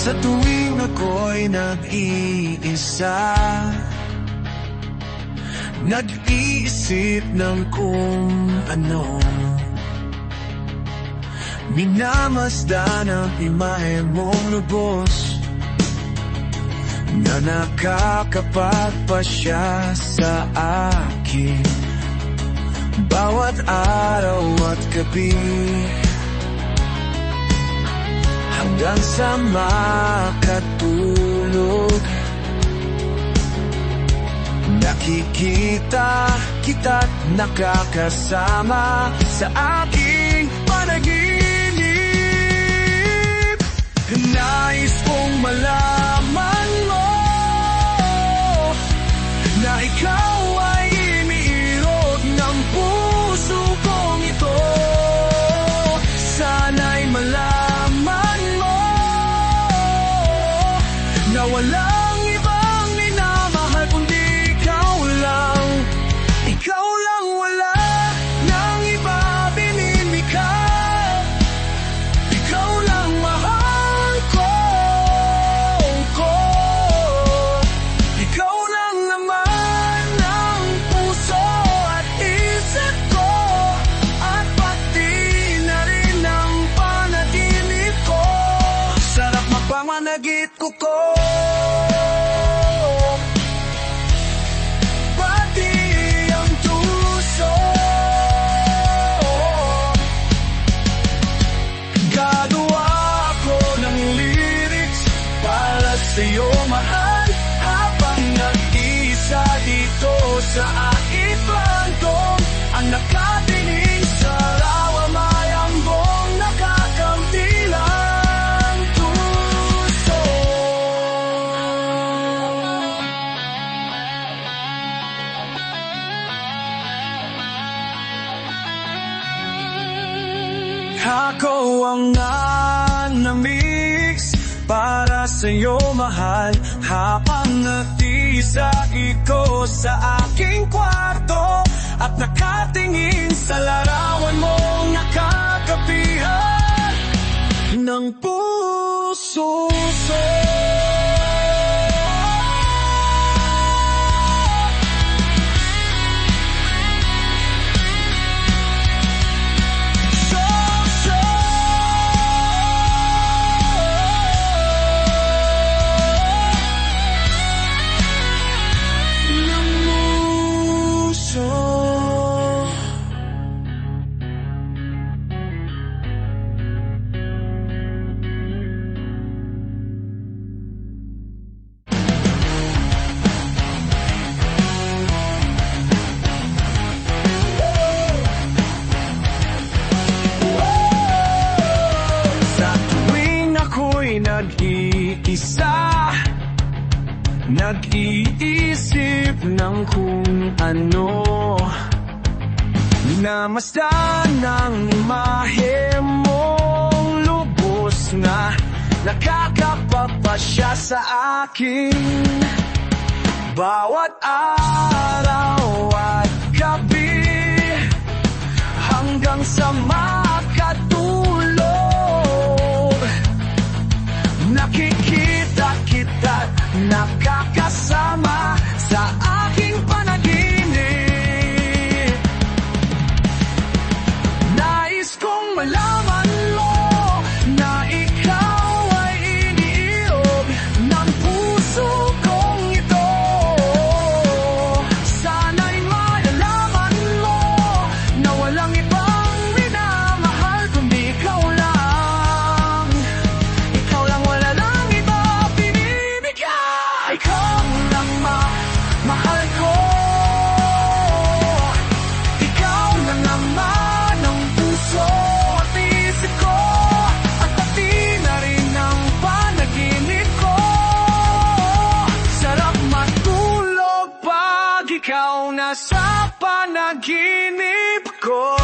Sa tuwing ako'y nag-iisa, nag-iisip ng kung ano, minamasdan ang imahe mong lubos na nakakapagpasya sa akin bawat araw at gabi, hanggang sa makatulog. Nakikita kita't nakakasama sa aking panaginip. Nais kong malaman mo na ikaw ay iniirog ng puso kong ito. Sana'y malaman mo na walang ibang minamahal kundi ikaw lang. Ikaw lang, wala nang iba binimika. Ikaw lang mahal ko. Ikaw lang naman ang puso at isip ko, at pati na rin ang panaginip ko. Sarap mapamanagit ko pati ang tuso. Gagawa ako ng lyrics para sa'yo, mahal, habang nag-iisa dito sa aking plantong. Ang nakatingin sa lawa, mayambong nakakabilang tuso. Ako ang nanamix para sa'yo, mahal, habang nag-iisa ikaw sa aking kwarto at nakatingin sa larawan mong nakakapihan ng puso. Nag-iisa, nag-iisip ng kung ano, minamasdan ang imahe mong lubos na nakakapagpasya sa akin bawat araw at gabi, hanggang sa makatulog. Nakikita kita, nakakasama sa aking panaginip. Nais kong malaman mo na ikaw ay iniirog ng puso kong ito. Sana'y malalaman mo na walang ibang minamahal kundi ikaw lang. Ikaw lang, wala lang iba binibigay. Ikaw lang mahal ko. Ikaw lang naman ang puso at isip ko, at pati na rin ang panaginip ko. Sarap matulog pag ikaw nasa panaginip ko.